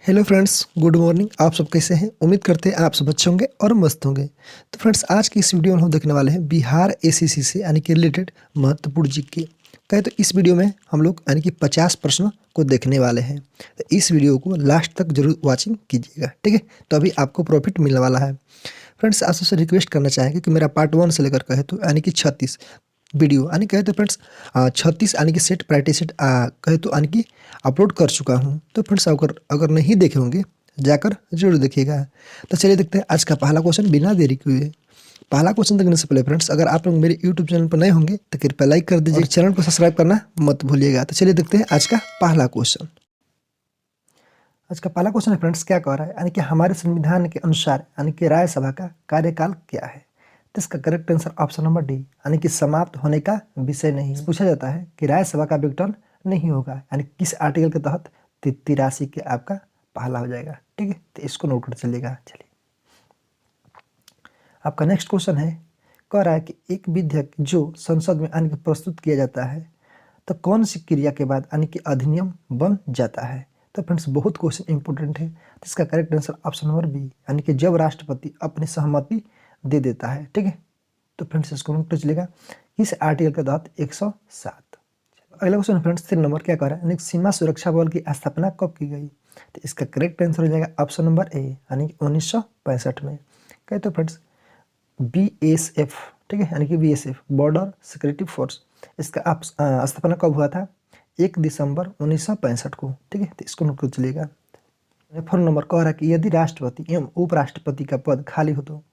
Hello friends, good morning. आप सब कैसे हैं? उम्मीद करते हैं आप सब अच्छे होंगे और मस्त होंगे। तो फ्रेंड्स, आज की इस वीडियो में हम देखने वाले हैं बिहार एसीसी से यानी कि रिलेटेड महत्वपूर्ण जीके। कहे तो इस वीडियो में हम लोग यानी कि 50 प्रश्नों को देखने वाले हैं। तो इस वीडियो को लास्ट तक जरूर वॉचिंग कीजिएगा, ठीक है? तो अभी आपको प्रॉफिट मिलने वाला है। फ्रेंड्स, आप सबसे रिक्वेस्ट करना चाहेंगे कि मेरा पार्ट 1 से लेकर कहे तो यानी कि 36 वीडियो यानी कहे तो फ्रेंड्स 36 यानी कि सेट प्रैक्टिस सेट कहे तो यानी कि अपलोड कर चुका हूँ। तो फ्रेंड्स, अगर अगर नहीं देखे होंगे जाकर जरूर देखिएगा। तो चलिए देखते हैं आज का पहला क्वेश्चन बिना देरी किए। पहला क्वेश्चन देखने से पहले फ्रेंड्स, अगर आप लोग मेरे यूट्यूब चैनल पर नए होंगे तो कृपया लाइक कर दीजिए, चैनल को सब्सक्राइब करना मत भूलिएगा। तो चलिए देखते हैं आज का पहला क्वेश्चन। आज का पहला क्वेश्चन है फ्रेंड्स, क्या कह रहा है यानी कि हमारे संविधान के अनुसार यानी कि राज्यसभा का कार्यकाल क्या है? तो इसका correct answer option number D यानी कि समाप्त होने का विषय नहीं। पूछा जाता है कि राज्यसभा का विघटन नहीं होगा यानी किस आर्टिकल के तहत? 83 के आपका पहला हो जाएगा, ठीक है? तो इसको नोट कर चलिएगा। चलिए आपका नेक्स्ट क्वेश्चन है, कह रहा है कि एक विधेयक जो संसद में यानी कि प्रस्तुत किया जाता है तो कौन सी क्रिया के बाद यानी कि अधिनियम बन जाता है? तो फ्रेंड्स, बहुत क्वेश्चन इंपॉर्टेंट है। तो इसका correct answer option number B यानी कि जब राष्ट्रपति अपनी सहमति दे देता है, ठीक है? तो फ्रेंड्स, इसको नोट कर चलिएगा किस आर्टिकल के तहत? 107। अगला क्वेश्चन फ्रेंड्स 3 नंबर, क्या कह रहा है यानी सीमा सुरक्षा बल की स्थापना कब की गई? तो इसका करेक्ट आंसर हो जाएगा ऑप्शन नंबर ए यानी कि 1965 में। कहे तो फ्रेंड्स BSF, ठीक है, यानी कि BSF बॉर्डर सिक्योरिटी फोर्स, इसका स्थापना कब हुआ था? 1 दिसंबर 1965 को, ठीक है? तो इसको नोट कर चलिएगा। 4 नंबर कह रहा है कि यदि राष्ट्रपति एवं उपराष्ट्रपति का पद खाली हो तो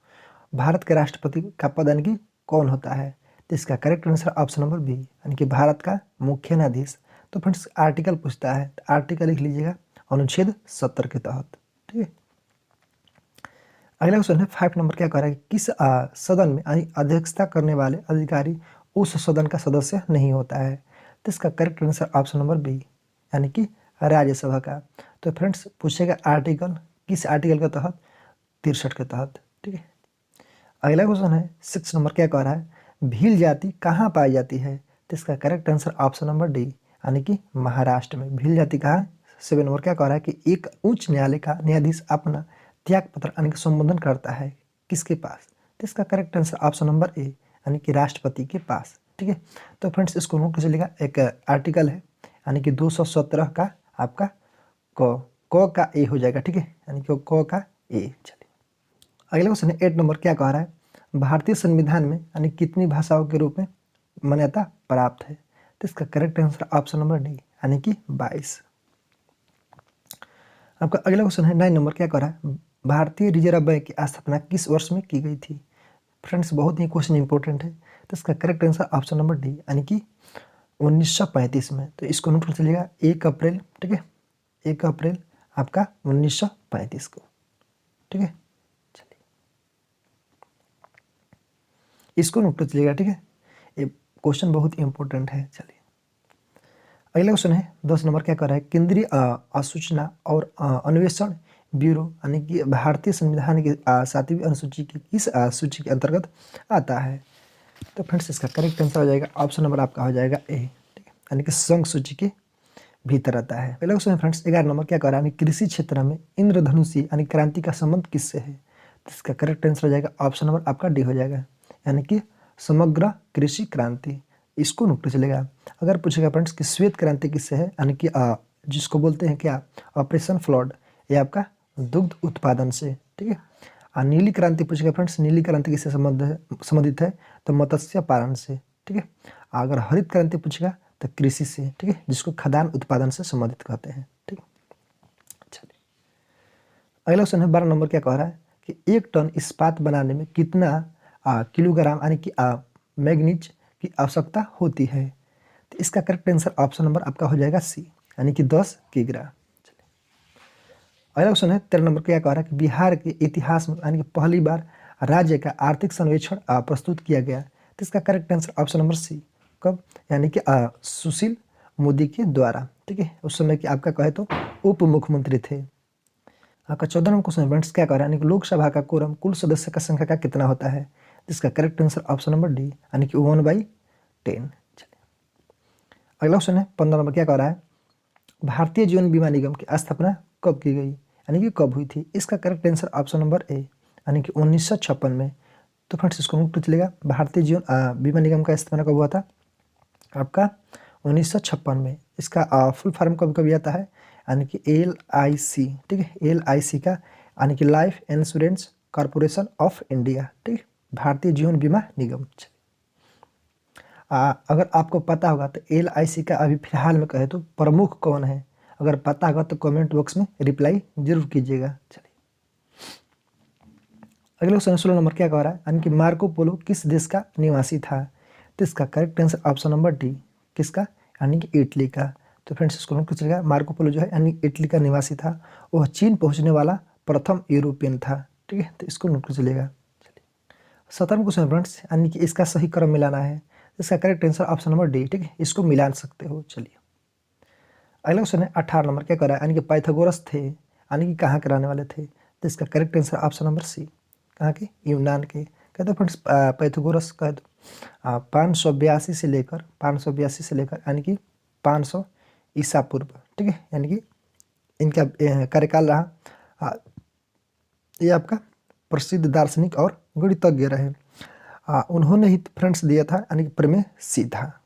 भारत के राष्ट्रपति का पद यानी कि कौन होता है? तो इसका correct answer option number B यानी कि भारत का मुख्य न्यायाधीश। तो फ्रेंड्स, आर्टिकल पूछता है तो आर्टिकल लिख लीजिएगा अनुच्छेद 70 के तहत, ठीक है? अगला क्वेश्चन है 5 नंबर, क्या कह रहा है कि किस सदन में अध्यक्षता करने वाले अधिकारी उस सदन का सदस्य नहीं होता है? तो इसका correct answer option number B यानी कि राज्यसभा का। तो फ्रेंड्स, पूछेगा आर्टिकल, किस आर्टिकल के तहत? 63 के तहत, ठीक है? अगला क्वेश्चन है 6 नंबर, क्या कह रहा है भील जाति कहाँ पाई जाती है? तो इसका correct answer option number D यानी कि महाराष्ट्र में। भील जाति कहाँ? 7 नंबर, क्या कह रहा है कि एक उच्च न्यायालय का न्यायाधीश अपना त्याग पत्र यानी कि संबोधन करता है किसके पास? तो इसका correct answer option number A यानी कि राष्ट्रपति के पास, ठीक है? तो फ्रेंड्स, इसको नोट कर चलिएगा। एक आर्टिकल है यानी कि 217 का आपका क का ए हो जाएगा, ठीक है? यानी कि क का ए। चलिए अगला क्वेश्चन है 8 नंबर, क्या कह रहा है भारतीय संविधान में यानी कितनी भाषाओं के रूप में मान्यता प्राप्त है? तो इसका correct answer option number D यानी कि 22। आपका अगला क्वेश्चन है 9 नंबर, क्या कह रहा है भारतीय रिजर्व बैंक की स्थापना किस वर्ष में की गई थी? फ्रेंड्स, बहुत ही क्वेश्चन इंपॉर्टेंट है। तो इसका correct answer option number D यानी कि 1935 में। तो इसको नोट कर चलिएगा 1 अप्रैल, ठीक है? 1 अप्रैल आपका 1935 को, ठीक है? चलिए इसको नोट कर चलिएगा, ठीक है? ये क्वेश्चन बहुत इंपॉर्टेंट है। चलिए अगला क्वेश्चन है 10 नंबर, क्या कर रहा है केंद्रीय सूचना और अन्वेषण ब्यूरो यानी कि भारतीय संविधान की 7वीं अनुसूची की किस सूची के अंतर्गत आता है? तो फ्रेंड्स, इसका करेक्ट आंसर हो जाएगा ऑप्शन नंबर आपका हो जाएगा ए, ठीक है? यानी कि संघ सूची के भीतर आता है। अगला क्वेश्चन है फ्रेंड्स 11 नंबर, क्या कर रहा है कृषि क्षेत्र में इंद्रधनुषी यानी क्रांति का संबंध किससे है? तो इसका करेक्ट आंसर हो जाएगा ऑप्शन नंबर आपका डी हो जाएगा यानी कि समग्र कृषि क्रांति। इसको नोट कर चलेगा। अगर पूछेगा फ्रेंड्स कि श्वेत क्रांति किससे है यानी कि जिसको बोलते हैं क्या ऑपरेशन फ्लड, ये आपका दुग्ध उत्पादन से, ठीक है? नीली क्रांति पूछेगा फ्रेंड्स, नीली क्रांति किससे संबंधित है? तो मत्स्य पालन से, ठीक है? अगर हरित क्रांति पूछेगा तो कृषि से, ठीक है? जिसको खाद्यान्न उत्पादन से संबंधित कहते हैं, ठीक है? चलिए अगला क्वेश्चन है 12 नंबर, क्या कह रहा है कि 1 टन इस्पात बनाने में कितना किलोग्राम यानी कि मैग्नीज की आवश्यकता होती है? तो इसका करेक्ट आंसर ऑप्शन नंबर आपका हो जाएगा सी यानी कि 10 किग्रा। अगला क्वेश्चन है 13 नंबर, क्या कह रहा है कि बिहार के इतिहास में यानी कि पहली बार राज्य का आर्थिक सर्वेक्षण प्रस्तुत किया गया। तो इसका correct answer option number C, कब? यानी कि सुशील मोदी के द्वारा, ठीक है? उस समय की आपका कहे तो उप मुख्यमंत्री थे। आपका 14 नंबर क्वेश्चन फ्रेंड्स, क्या कह रहा है यानी कि लोकसभा का कोरम कुल सदस्य का संख्या का कितना होता है? जिसका correct answer option number D यानी कि 1/10। अगला क्वेश्चन है 15 नंबर, क्या कह रहा है भारतीय जीवन बीमा निगम की स्थापना कब की गई, यानी कि कब हुई थी। इसका correct answer option number A, यानी कि 1956 में। तो फ्रेंड्स इसको नोट कर चलेगा। भारतीय जीवन बीमा निगम का स्थापना कब हुआ था आपका 1956 में। इसका फुल फॉर्म कभी कभी आता है, यानी कि LIC, ठीक है, LIC का यानी कि life insurance corporation of India, ठीक है, भारतीय जीवन बीमा निगम। अगर आपको पता होगा तो LIC का अभी फिलहाल में कहे तो प्रमुख कौन है, अगर पता होगा तो कमेंट बॉक्स में रिप्लाई जरूर कीजिएगा। चलिए अगले क्वेश्चन 16 नंबर क्या कह रहा है, यानी कि मार्को पोलो किस देश का निवासी था। तो इसका correct answer option number D, किसका, यानी कि इटली का। तो फ्रेंड्स इसको नोट कर चलेगा। मार्को पोलो जो है यानी इटली का निवासी था। वह चीन पहुंचने वाला प्रथम यूरोपियन था, ठीक है, तो इसको नोट कर चलेगा। 17वां क्वेश्चन फ्रेंड्स, यानी कि इसका सही क्रम मिलाना है। इसका correct answer option number D, ठीक है, इसको मिला सकते हो। चलिए अगला क्वेश्चन है 18 नंबर क्या कर रहा है, यानी कि पाइथागोरस थे, यानी कि कहाँ के रहने वाले थे। तो इसका correct answer option number C, कहाँ के, यूनान के। कहते हैं फ्रेंड्स पाइथागोरस का 582 से लेकर यानी कि 500 ईसा पूर्व, ठीक है, यानी कि इनका कार्यकाल रहा। ये आपका प्रसिद्ध दार्शनिक और गणितज्ञ रहे। उन्होंने ही फ्रेंड्स दिया था, यानी कि प्रमेय सीधा।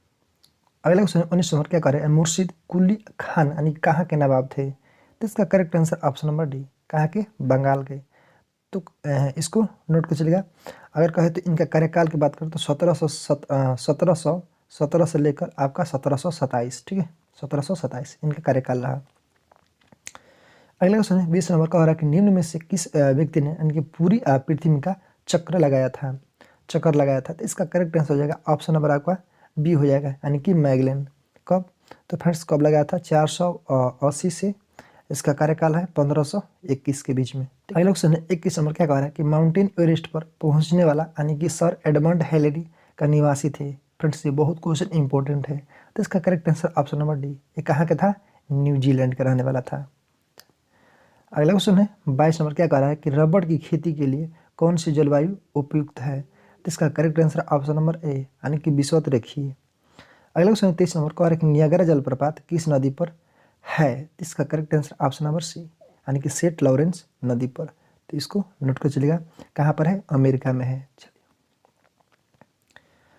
अगला क्वेश्चन 19 नंबर क्या करे, मुर्शिद कुली खान यानी कहाँ के नवाब थे। तो इसका correct answer option number D, कहाँ के, बंगाल के। तो इसको नोट कर चलेगा। अगर कहे तो इनका कार्यकाल की बात करें तो 1717 से लेकर आपका 1727, ठीक है, 1727 इनका कार्यकाल रहा। अगला क्वेश्चन है 20 नंबर का हो रहा है कि निम्न में से किस व्यक्ति ने यानी कि पूरी पृथ्वी का चक्र लगाया था। तो इसका करेक्ट आंसर हो जाएगा ऑप्शन नंबर आपका बी हो जाएगा, यानी कि मैगलेन। कब, तो फ्रेंड्स कब लगाया था, 480 से इसका कार्यकाल है 1521 के बीच में। अगला क्वेश्चन है 21 नंबर क्या कह रहा है कि माउंटेन एवरेस्ट पर पहुंचने वाला यानी कि सर एडमंड हिलेरी का निवासी थे। फ्रेंड्स ये बहुत क्वेश्चन इंपॉर्टेंट है। तो इसका correct answer option number D, ये कहाँ का था, न्यूजीलैंड का रहने वाला था। अगला क्वेश्चन है 22 नंबर क्या कह रहा है कि रबड़ की खेती के लिए कौन सी जलवायु उपयुक्त है। तो इसका correct answer option number A, यानी कि विषुवत रेखीय। अगला क्वेश्चन 23 नंबर कह रहा है कि नियाग्रा जलप्रपात किस नदी पर है। तो इसका correct answer option number C, यानी कि सेंट लॉरेंस नदी पर। तो इसको नोट कर चलेगा, कहाँ पर है, अमेरिका में है। चलिए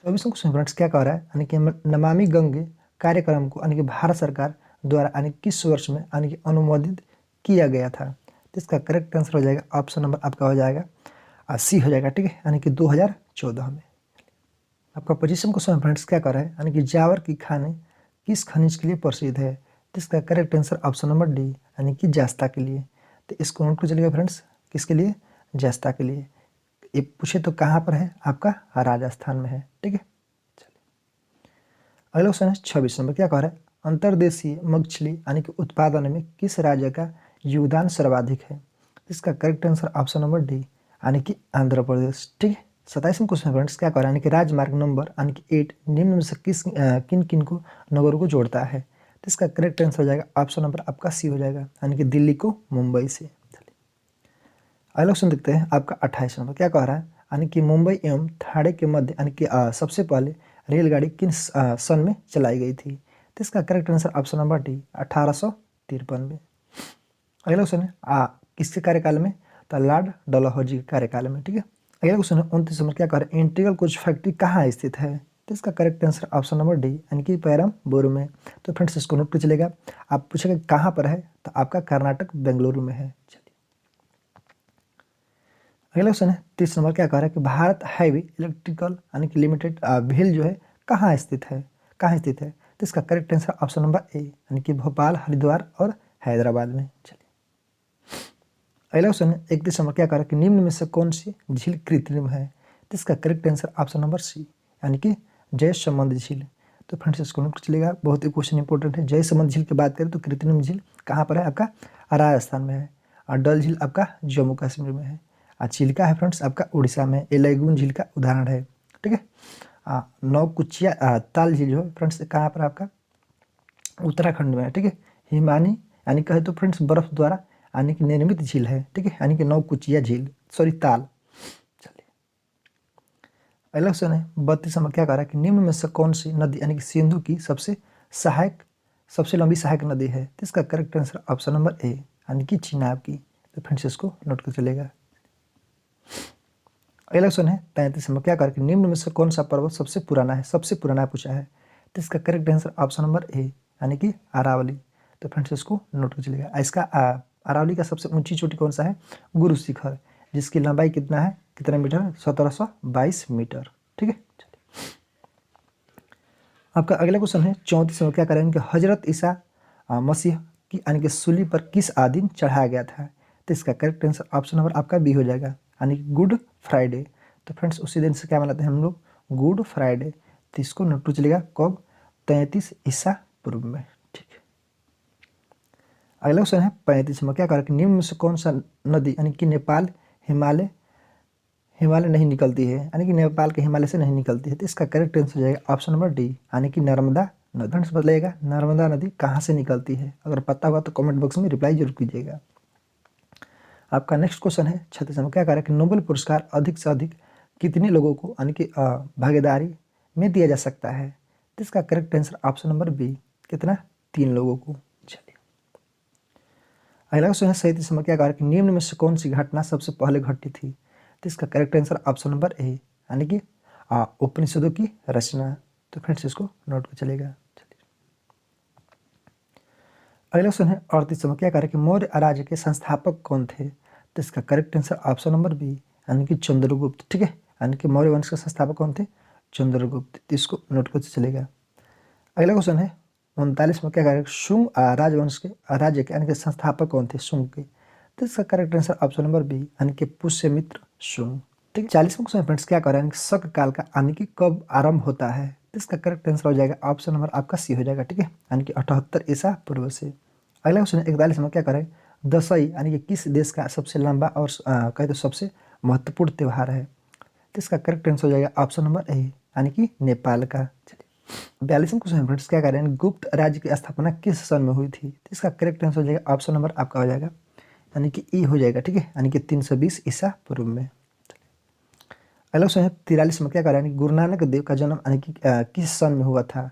24वां क्वेश्चन फ्रेंड्स क्या कह रहा है, यानी कि नमामि गंगे कार्यक्रम को यानी कि भारत सरकार द्वारा यानी किस वर्ष में यानी कि अनुमोदित किया गया था। तो इसका करेक्ट आंसर हो जाएगा ऑप्शन नंबर आपका हो जाएगा सी हो जाएगा, ठीक है, यानी कि 2014 में। आपका 25वां क्वेश्चन फ्रेंड्स क्या कर रहा है, यानी कि जावर की खाने किस खनिज के लिए प्रसिद्ध है। तो इसका correct answer option number D, यानी कि जास्ता के लिए। तो इसको नोट कर चलिएगा फ्रेंड्स, किसके लिए, जास्ता के लिए। ये पूछे तो कहाँ पर है, आपका राजस्थान में है, ठीक है। चलिए अगला क्वेश्चन है 26 नंबर क्या कह रहा है, अंतर्देशीय मछली यानी कि उत्पादन में किस राज्य का योगदान सर्वाधिक है। इसका correct answer option number D, यानी कि आंध्र प्रदेश, ठीक है। 27वें क्वेश्चन फ्रेंड्स क्या कह रहा है, यानी कि राजमार्ग नंबर यानी कि 8 निम्न में से किन किन को नगरों को जोड़ता है। तो इसका करेक्ट आंसर हो जाएगा ऑप्शन नंबर आपका सी हो जाएगा, यानी कि दिल्ली को मुंबई से। अगला क्वेश्चन देखते हैं आपका 28 नंबर क्या कह रहा है, यानी कि मुंबई एवं ठाणे के मध्य यानी कि सबसे पहले रेलगाड़ी किन सन में चलाई गई थी। तो इसका correct answer option number D, 1853 में। अगला क्वेश्चन है किसके कार्यकाल में, तो लॉर्ड डलहौजी के कार्यकाल में, ठीक है। अगला क्वेश्चन है 29 नंबर क्या कह रहा है, इंटीग्रल कोच फैक्ट्री कहाँ स्थित है। तो इसका correct answer option number D, यानी कि पेरम्बलूर में। तो फ्रेंड्स इसको नोट कर चलेगा। आप पूछेगा कहाँ पर है, तो आपका कर्नाटक बेंगलुरु में है। चलिए अगला क्वेश्चन है 30 नंबर क्या कह रहा है कि भारत हैवी इलेक्ट्रिकल यानी कि लिमिटेड भेल जो है कहाँ स्थित है, तो इसका correct answer option number A, यानी कि भोपाल, हरिद्वार और हैदराबाद में। चलिए अगला क्वेश्चन है 31 नंबर क्या कह रहा है कि निम्न में से कौन सी झील कृत्रिम है। तो इसका correct answer option number C, यानी कि जयसमंद झील। तो फ्रेंड्स इसको नोट कर चलेगा, बहुत ही क्वेश्चन इंपॉर्टेंट है। जयसमंद झील की बात करें तो कृत्रिम झील कहाँ पर है, आपका राजस्थान में है। और डल झील आपका जम्मू कश्मीर में है। चिल्का है फ्रेंड्स आपका उड़ीसा में, ये लैगून झील का उदाहरण है, ठीक है। नौकुचिया ताल झील जो है फ्रेंड्स कहाँ पर आपका उत्तराखंड में है, ठीक है। हिमानी यानी कहे तो फ्रेंड्स बर्फ द्वारा यानी कि निर्मित झील है, ठीक है, यानी कि नौकुचिया झील, सॉरी ताल। चलिए अगला क्वेश्चन है 32 नंबर क्या कह रहा है कि निम्न में से कौन सी नदी यानी कि सिंधु की सबसे लंबी सहायक नदी है। तो इसका correct answer option number A, यानी कि चिनाब की। तो फ्रेंड्स इसको नोट कर चलेगा। अगला क्वेश्चन है 33 में, क्या करके निम्न में से कौन सा पर्वत सबसे पुराना है, सबसे पुराना पूछा है। तो इसका correct answer option number A यानी कि अरावली। तो फ्रेंड्स इसको नोट कर चलेगा। इसका अरावली का सबसे ऊंची चोटी कौन सा है, गुरु शिखर, जिसकी लंबाई कितना है, कितना मीटर, 1722 मीटर। ठीक है, आपका अगला क्वेश्चन है 34 में, क्या करेंगे, हजरत ईसा मसीह की यानी कि सूली पर किस दिन चढ़ाया गया था। तो इसका करेक्ट आंसर ऑप्शन नंबर आपका बी हो जाएगा, यानी कि गुड फ्राइडे। तो फ्रेंड्स उसी दिन से क्या मनाते हैं हम लोग, गुड फ्राइडे। तो इसको नोट चलेगा कब, 33 ईसा पूर्व में। ठीक है, अगला क्वेश्चन है 35 में, क्या करेंगे, निम्न में से कौन सा नदी यानी कि नेपाल हिमालय नहीं निकलती है, यानी कि नेपाल के हिमालय से नहीं निकलती है। तो इसका करेक्ट आंसर हो जाएगा ऑप्शन नंबर डी, यानी कि नर्मदा नदी। फ्रेंड्स बताइएगा नर्मदा नदी कहाँ से निकलती है, अगर पता हुआ तो कमेंट बॉक्स में रिप्लाई जरूर कीजिएगा। आपका नेक्स्ट क्वेश्चन है 36 में, क्या करें कि नोबेल पुरस्कार अधिक से अधिक कितने लोगों को यानी कि भागीदारी में दिया जा सकता है। तो इसका correct answer option number B, कितना, 3 लोगों को। चलिए अगला क्वेश्चन है 37 में, क्या करें कि निम्न में से कौन सी घटना सबसे पहले घटी थी। तो इसका correct answer option number A, यानी कि उपनिषदों की रचना। तो फ्रेंड्स इसको नोट कर चलेगा। चलिए अगला क्वेश्चन है 38 में, क्या करें कि मौर्य राज्य के संस्थापक कौन थे। तो इसका correct answer option number B, यानी कि चंद्रगुप्त। ठीक है, यानी कि मौर्य वंश के संस्थापक कौन थे, चंद्रगुप्त। तो इसको नोट कर चलेगा। अगला क्वेश्चन है 39 में, क्या करें, शुंग राजवंश के राज्य के यानी कि संस्थापक कौन थे, शुंग के। तो इसका correct answer option number B, यानी कि पुष्यमित्र शुंग। ठीक है, 40वां क्वेश्चन फ्रेंड्स, क्या करें, शक काल का यानी कि कब आरंभ होता है। तो इसका करेक्ट आंसर हो जाएगा ऑप्शन नंबर आपका सी हो जाएगा। ठीक है, यानी कि 78 ईसा पूर्व से। अगला क्वेश्चन है 41 में, क्या करें, दशई यानी कि किस देश का सबसे लंबा और कहे तो सबसे महत्वपूर्ण त्यौहार है। तो इसका करेक्ट आंसर हो जाएगा ऑप्शन नंबर ए, यानी कि नेपाल का। चलिए 42वां क्वेश्चन फ्रेंड्स, क्या करें, गुप्त राज्य की स्थापना किस सन में हुई थी। तो इसका करेक्ट आंसर हो जाएगा ऑप्शन नंबर आपका हो जाएगा, यानी कि ई हो जाएगा। ठीक है, यानी कि 320 ईसा पूर्व में। अगला क्वेश्चन है 43 में, क्या करें, गुरु नानक देव का जन्म यानी कि किस सन में हुआ था,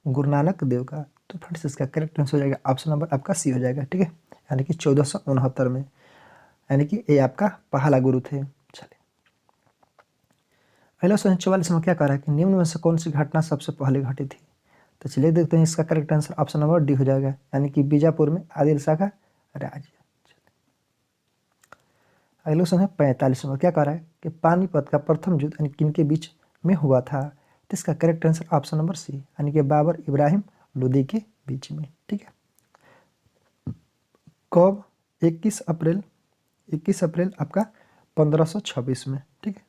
गुरु नानक देव का। तो फ्रेंड्स इसका करेक्ट आंसर हो जाएगा ऑप्शन नंबर आपका सी हो जाएगा। ठीक है, यानी कि 1469 में, यानी कि ये आपका पहला गुरु थे। चलिए अगला क्वेश्चन 44 में, क्या कह रहा है कि निम्न में से कौन सी घटना सबसे पहले घटी थी। तो चलिए देखते हैं, इसका correct answer option number D हो जाएगा, यानी कि बीजापुर में आदिल शाह का राज्य। अगला क्वेश्चन है 45 में, क्या कह रहा है कि पानीपत का प्रथम युद्ध यानी किनके बीच में हुआ था। तो इसका correct answer option number C, यानी कि बाबर इब्राहिम लोदी के बीच में। ठीक है, कब, 21 अप्रैल आपका 1526 में। ठीक है,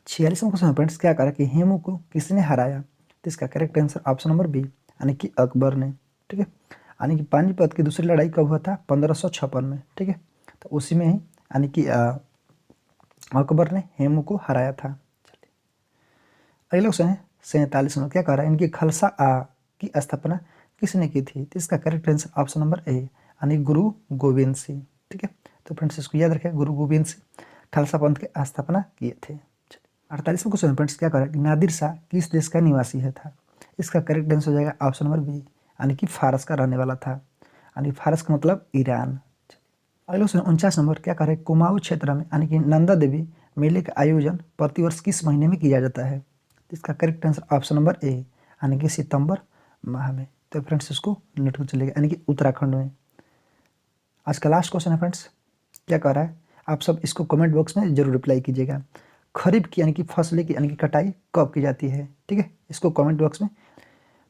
46वां क्वेश्चन फ्रेंड्स, क्या करा कि हेमू को किसने हराया। तो इसका correct answer option number B, यानी कि अकबर ने। ठीक है, यानी कि पानीपत की दूसरी लड़ाई कब हुआ था, 1556 में। ठीक है, तो उसी में ही यानी कि अकबर ने हेमू को हराया था। चलिए अगला क्वेश्चन है 47 में, क्या कह रहा है, इनकी खालसा की स्थापना किसने की थी। तो इसका correct answer option number A, यानी गुरु गोविंद सिंह। ठीक है, तो फ्रेंड्स इसको याद रखें, गुरु गोविंद सिंह खालसा पंथ की स्थापना किए थे। 48वां क्वेश्चन फ्रेंड्स, क्या कह रहा है कि नादिर शाह किस देश का निवासी है था। इसका करेक्ट आंसर हो जाएगा ऑप्शन नंबर बी, यानी कि फारस का रहने वाला था, यानी फारस का मतलब ईरान। अगला क्वेश्चन 49 नंबर, क्या कह रहे हैं, कुमाऊं क्षेत्र में यानी कि नंदा देवी मेले का आयोजन प्रतिवर्ष किस महीने में किया जाता है। इसका correct answer option number A, यानी कि सितंबर माह में। तो फ्रेंड्स इसको नोट कर चलेगा, यानी कि उत्तराखंड में। आज का लास्ट क्वेश्चन है फ्रेंड्स, क्या कह रहा है, आप सब इसको कमेंट बॉक्स में जरूर रिप्लाई कीजिएगा। खरीफ की यानी कि फसलें की यानी कि कटाई कब की जाती है। ठीक है, इसको कमेंट बॉक्स में।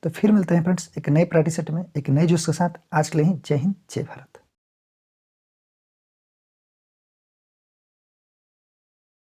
तो फिर मिलते हैं फ्रेंड्स एक नए प्रायोरिटी सेट में एक नए जोश के साथ। आज के लिए ही जय हिंद जय भारत।